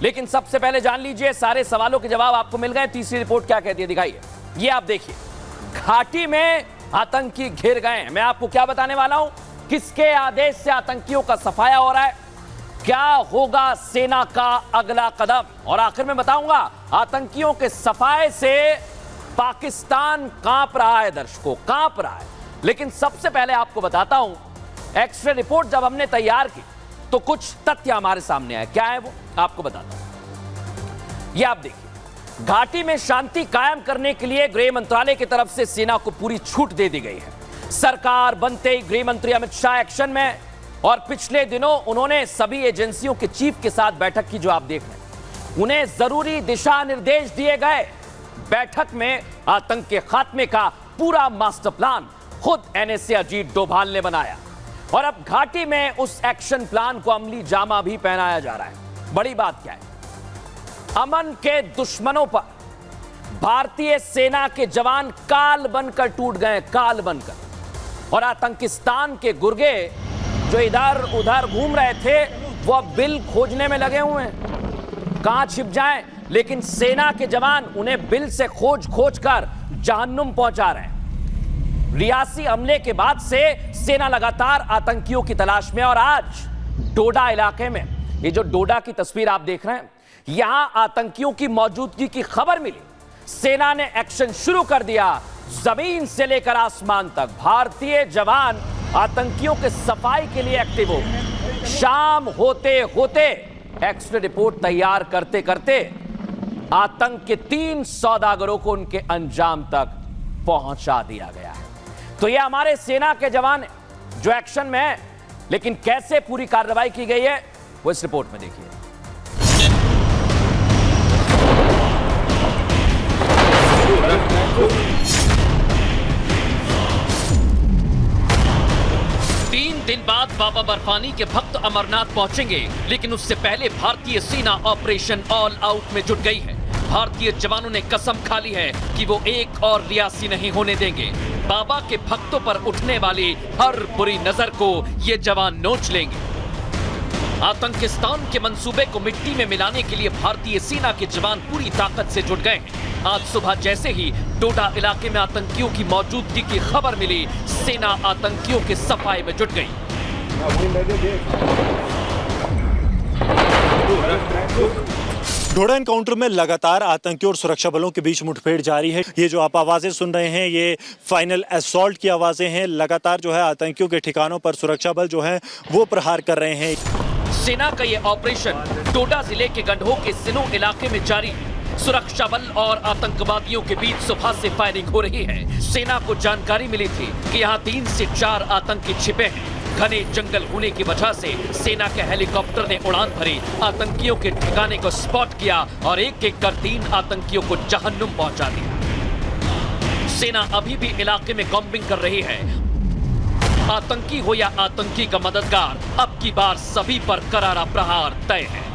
लेकिन सबसे पहले जान लीजिए, सारे सवालों के जवाब आपको मिल गए। तीसरी रिपोर्ट क्या कहती है दिखाइए। ये आप देखिए, घाटी में आतंकी घिर गए हैं। मैं आपको क्या बताने वाला हूं, किसके आदेश से आतंकियों का सफाया हो रहा है, क्या होगा सेना का अगला कदम, और आखिर में बताऊंगा आतंकियों के सफाए से पाकिस्तान कांप रहा है, दर्शकों कांप रहा है। लेकिन सबसे पहले आपको बताता हूं, एक्स-रे रिपोर्ट जब हमने तैयार की तो कुछ तथ्य हमारे सामने आए। क्या है वो, आपको बताता हूं। ये आप देखिए, घाटी में शांति कायम करने के लिए गृह मंत्रालय की तरफ से सेना को पूरी छूट दे दी गई है। सरकार बनते ही गृह मंत्री अमित शाह एक्शन में, और पिछले दिनों उन्होंने सभी एजेंसियों के चीफ के साथ बैठक की, जो आप देख रहे हैं। उन्हें जरूरी दिशा निर्देश दिए गए। बैठक में आतंक के खात्मे का पूरा मास्टर प्लान खुद एनएसए अजीत डोभाल ने बनाया, और अब घाटी में उस एक्शन प्लान को अमली जामा भी पहनाया जा रहा है। बड़ी बात क्या है, अमन के दुश्मनों पर भारतीय सेना के जवान काल बनकर टूट गए, काल बनकर, और आतंकिस्तान के गुर्गे जो इधर उधर घूम रहे थे वो अब बिल खोजने में लगे हुए हैं, कहां छिप जाएं। लेकिन सेना के जवान उन्हें बिल से खोज खोज कर जहन्नुम पहुंचा रहे हैं। रियासी हमले के बाद से सेना लगातार आतंकियों की तलाश में, और आज डोडा इलाके में, ये जो डोडा की तस्वीर आप देख रहे हैं, यहां आतंकियों की मौजूदगी की खबर मिली। सेना ने एक्शन शुरू कर दिया, जमीन से लेकर आसमान तक भारतीय जवान आतंकियों के सफाई के लिए एक्टिव हो गए। शाम होते होते एक्स-रे रिपोर्ट तैयार करते करते आतंक के 3 सौदागरों को उनके अंजाम तक पहुंचा दिया गया है। तो ये हमारे सेना के जवान जो एक्शन में है, लेकिन कैसे पूरी कार्रवाई की गई है वो इस रिपोर्ट में देखिए। दिन बाद बाबा बर्फानी के भक्त अमरनाथ पहुंचेंगे, लेकिन उससे पहले भारतीय सेना ऑपरेशन ऑल आउट में जुट गई है। भारतीय जवानों ने कसम खा ली है कि वो एक और रियासी नहीं होने देंगे। बाबा के भक्तों पर उठने वाली हर बुरी नजर को ये जवान नोच लेंगे। आतंकिस्तान के मंसूबे को मिट्टी में मिलाने के लिए भारतीय सेना के जवान पूरी ताकत से जुट गए हैं। आज सुबह जैसे ही डोडा इलाके में आतंकियों की मौजूदगी की खबर मिली, सेना आतंकियों के सफाई में जुट गई। डोडा एनकाउंटर में लगातार आतंकियों और सुरक्षा बलों के बीच मुठभेड़ जारी है। ये जो आप आवाजें सुन रहे हैं, ये फाइनल असॉल्ट की आवाजें हैं। लगातार जो है आतंकियों के ठिकानों पर सुरक्षा बल जो है वो प्रहार कर रहे हैं। सेना का ये ऑपरेशन डोडा जिले के गंढो के सिनो इलाके में जारी है। सुरक्षा बल और आतंकवादियों के बीच सुबह से फायरिंग हो रही है। सेना को जानकारी मिली थी कि यहाँ 3 से 4 आतंकी छिपे हैं। घने जंगल होने की वजह से सेना के हेलीकॉप्टर ने उड़ान भरी, आतंकियों के ठिकाने को स्पॉट किया और एक एक कर 3 आतंकियों को जहन्नुम पहुंचा दिया। सेना अभी भी इलाके में कॉम्बिंग कर रही है। आतंकी हो या आतंकी का मददगार, अब की बार सभी पर करारा प्रहार तय है।